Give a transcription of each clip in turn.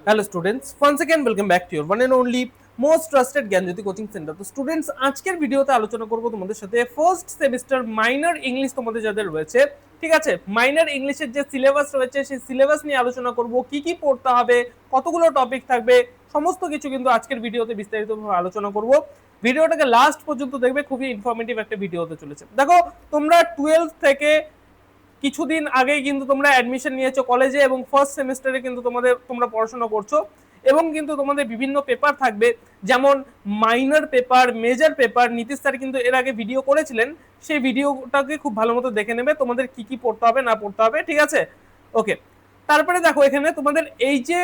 Hello students, once again welcome back to your one and only most trusted Gyanjyoti coaching centre. তো students, আজকের ভিডিওতে আলোচনা করব তোমাদের সাথে ফার্স্ট সেমিস্টার মাইনর ইংলিশ তোমাদের যাদের রয়েছে, ঠিক আছে, মাইনর ইংলিশের যে সিলেবাস রয়েছে সেই সিলেবাস নিয়ে আলোচনা করব। কি কি পড়তে হবে, কতগুলো টপিক থাকবে, সমস্ত কিছু কিন্তু আজকের ভিডিওতে বিস্তারিতভাবে আলোচনা করব। ভিডিওটাকে লাস্ট পর্যন্ত দেখবে, খুবই ইনফরমেটিভ একটা ভিডিও হতে চলেছে। দেখো, তোমরা 12 থেকে কিছুদিন আগেই কিন্তু তোমরা অ্যাডমিশন নিয়েছো কলেজে এবং ফার্স্ট সেমিস্টারে কিন্তু তোমরা পড়াশোনা করছো এবং কিন্তু তোমাদের বিভিন্ন পেপার থাকবে, যেমন minor paper, major paper. Nitish sir কিন্তু এর আগে ভিডিও করেছিলেন, সেই ভিডিওটাকে খুব ভালো মতো দেখে নেবে তোমাদের কি কি পড়তে হবে না পড়তে হবে, ঠিক আছে? ওকে, তারপরে দেখো এখানে তোমাদের এই যে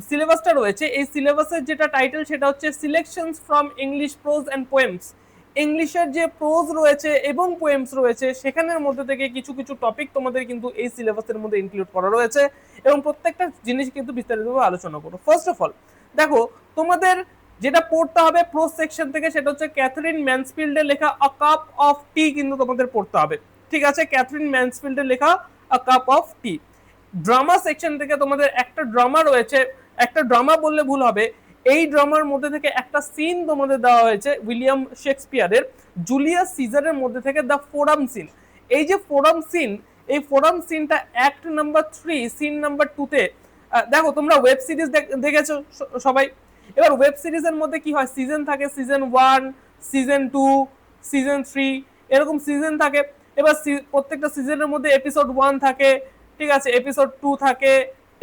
সিলেবাসটা রয়েছে, এই সিলেবাসের যেটা টাইটেল সেটা হচ্ছে selections from English pros and poems. ইংলিশের যে প্রোজ রয়েছে এবং পোয়েমস রয়েছে সেখানের মধ্যে থেকে কিছু কিছু টপিক তোমাদের কিন্তু এই সিলেবাসের মধ্যে ইনক্লুড করা রয়েছে এবং প্রত্যেকটা জিনিস কিন্তু বিস্তারিতভাবে আলোচনা করো। ফার্স্ট অফ অল দেখো, তোমাদের যেটা পড়তে হবে প্রোজ সেকশন থেকে সেটা হচ্ছে ক্যাথরিন ম্যানসফিল্ডের লেখা আ কাপ অফ টি কিন্তু তোমাদের পড়তে হবে, ঠিক আছে? ক্যাথরিন ম্যানসফিল্ডের লেখা আ cup of T. Drama section থেকে তোমাদের একটা ড্রামা রয়েছে, একটা ড্রামা বললে ভুল হবে, এই ড্রামার মধ্যে থেকে একটা সিন তোমাদের দেওয়া হয়েছে উইলিয়াম শেক্সপিয়ারের জুলিয়াস সিজারের মধ্যে থেকে দ্য ফোরাম সিন। এই যে ফোরাম সিন, এই ফোরাম সিনটা অ্যাক্ট নাম্বার 3 সিন নাম্বার 2 তে। দেখো, তোমরা ওয়েব সিরিজ দেখেছো সবাই। এবার ওয়েব সিরিজের মধ্যে কি হয়, সিজন থাকে, সিজন 1, সিজন 2, সিজন 3, এরকম সিজন থাকে। এবার প্রত্যেকটা সিজনের মধ্যে এপিসোড 1 থাকে, ঠিক আছে, এপিসোড 2 থাকে,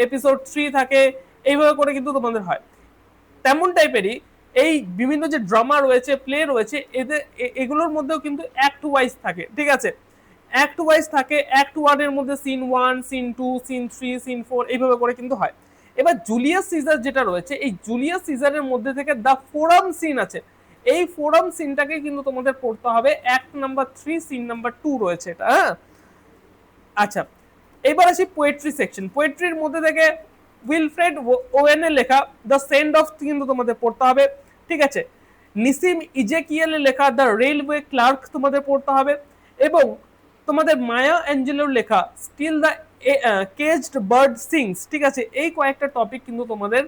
এপিসোড 3 থাকে, এইভাবে করে কিন্তু তোমাদের হয়। তেমন টাইপেরই এই বিভিন্ন যে ড্রামা রয়েছে, প্লে রয়েছে, এদের এগুলোর মধ্যেও কিন্তু অ্যাক্ট ওয়াইজ থাকে, ঠিক আছে? অ্যাক্ট ওয়াইজ থাকে, অ্যাক্ট 1 এর মধ্যে সিন 1, সিন 2, সিন 3, সিন 4, এইভাবে করে কিন্তু হয়। এবার জুলিয়াস সিজার যেটা রয়েছে, এই জুলিয়াস সিজারের মধ্যে থেকে দ্য ফোরাম সিন আছে, এই ফোরাম সিনটাকে কিন্তু তোমাদের পড়তে হবে। অ্যাক্ট নাম্বার 3 সিন নাম্বার 2 রয়েছে এটা, হ্যাঁ? আচ্ছা, এবার আসি পোয়েট্রি সেকশন। পোয়েট্রির মধ্যে থেকে উইলফ্রেড ওয়েনের লেখা দ্য সেন্ড অফ কিন্তু তোমাদের পড়তে হবে, ঠিক আছে? নিসিম ইজেকিয়েলের লেখা দ্য রেলওয়ে ক্লার্ক তোমাদের পড়তে হবে এবং তোমাদের মায়া অ্যাঞ্জেলোর লেখা still the caged bird sings, ঠিক আছে? এই কয়েকটা টপিক কিন্তু তোমাদের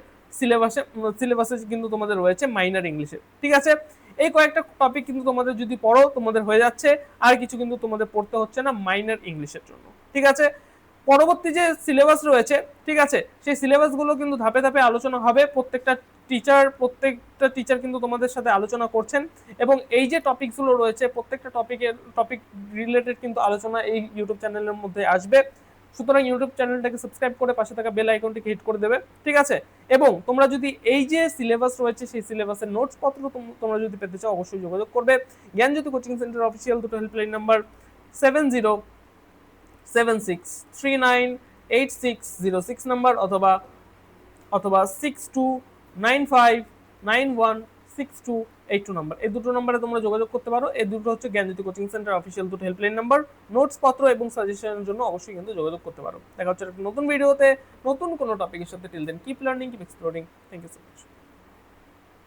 সিলেবাসে কিন্তু তোমাদের রয়েছে মাইনর ইংলিশে, ঠিক আছে? এই কয়েকটা টপিক কিন্তু তোমাদের যদি পড়ো তোমাদের হয়ে যাচ্ছে, আর কিছু কিন্তু তোমাদের পড়তে হচ্ছে না মাইনর ইংলিশের জন্য, ঠিক আছে? পরবর্তী যে সিলেবাস রয়েছে, ঠিক আছে, সেই সিলেবাসগুলো কিন্তু ধাপে ধাপে আলোচনা হবে। প্রত্যেকটা টিচার কিন্তু তোমাদের সাথে আলোচনা করছেন এবং এই যে টপিকগুলো রয়েছে প্রত্যেকটা টপিক রিলেটেড কিন্তু আলোচনা এই ইউটিউব চ্যানেলের মধ্যে আসবে। সুতরাং ইউটিউব চ্যানেলটাকে সাবস্ক্রাইব করে পাশে থাকা বেল আইকনটিকে হিট করে দেবে, ঠিক আছে? এবং তোমরা যদি এই যে সিলেবাস রয়েছে সেই সিলেবাসের নোটস পত্র তোমরা যদি পেতে চাও অবশ্যই যোগাযোগ করবে। জ্ঞানজ্যোতি কোচিং সেন্টার অফিসিয়াল দুটো হেল্পলাইন নাম্বার 7076398606 নাম্বার অথবা 6295916282 নাম্বার, এই দুটো নাম্বারে তোমরা যোগাযোগ করতে পারো। এই দুটো হচ্ছে জ্ঞানজ্যোতি কোচিং সেন্টার অফিসিয়াল দুটো হেল্পলাইন নাম্বার। নোটস পত্র এবং সাজেশনের জন্য অবশ্যই কিন্তু যোগাযোগ করতে পারো। দেখা হচ্ছে একটা নতুন ভিডিওতে নতুন কোনো টপিকের সাথে। Till then keep learning, keep exploring. Thank you so much.